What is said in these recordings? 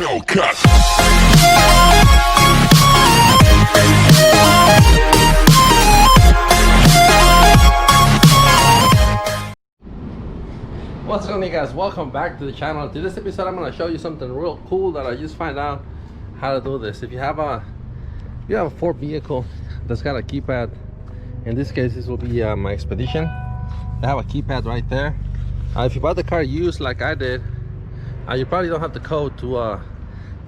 What's going on, guys? Welcome back to the channel. To this episode I'm going to show you something real cool that I just found out how to do this. If you have a Ford vehicle that's got a keypad, in this case this will be my Expedition. They have a keypad right there. If you bought the car used like I did, you probably don't have the code to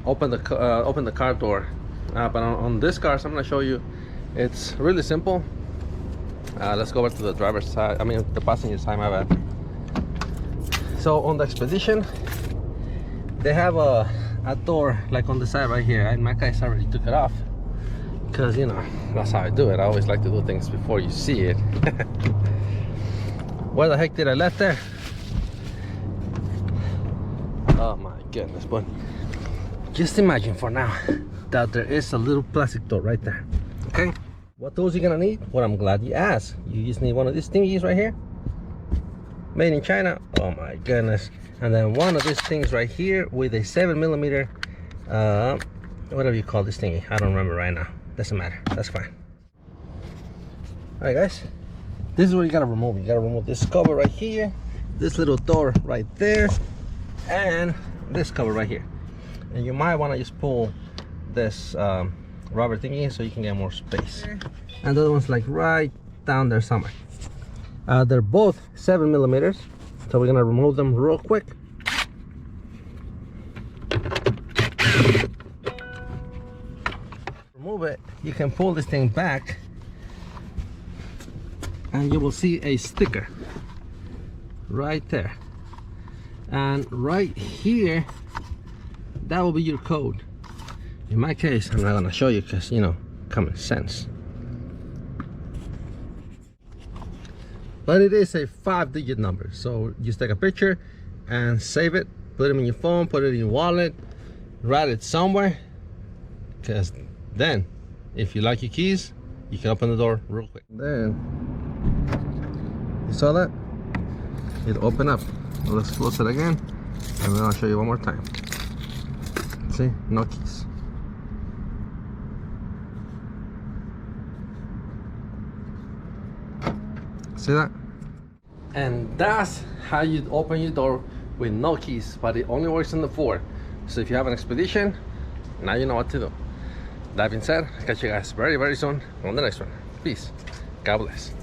open the car door, but on this car, so I'm going to show you, it's really simple. Let's go over to the driver's side, the passenger side, my bad. So on the Expedition, they have a door like on the side right here, and my guys already took it off because, you know, that's how I do it. I always like to do things before you see it. Where the heck did I left there? Oh my goodness. But just imagine for now that there is a little plastic door right there. Okay, what tools you're gonna need? Well, I'm glad you asked. You just need one of these thingies right here, made in China. Oh my goodness. And then one of these things right here with a 7mm whatever you call this thingy, I don't remember right now, doesn't matter, that's fine. All right guys, this is what you gotta remove. You gotta remove this cover right here, this little door right there, and this cover right here. And you might want to just pull this rubber thingy so you can get more space. And the other one's like right down there somewhere. They're both 7mm, so we're gonna remove them real quick. Remove it, you can pull this thing back and you will see a sticker right there, and right here that will be your code. In my case, I'm not gonna show you because, you know, common sense. But it is a 5-digit number, so just take a picture and save it, put it in your phone, put it in your wallet, write it somewhere, because then if you like your keys, you can open the door real quick. Then you saw that? It'll open up. Let's close it again, and then I'll show you one more time. See, no keys. See that? And that's how you open your door with no keys, but it only works in the Ford. So if you have an Expedition, now you know what to do. That being said, I'll catch you guys very, very soon on the next one. Peace. God bless.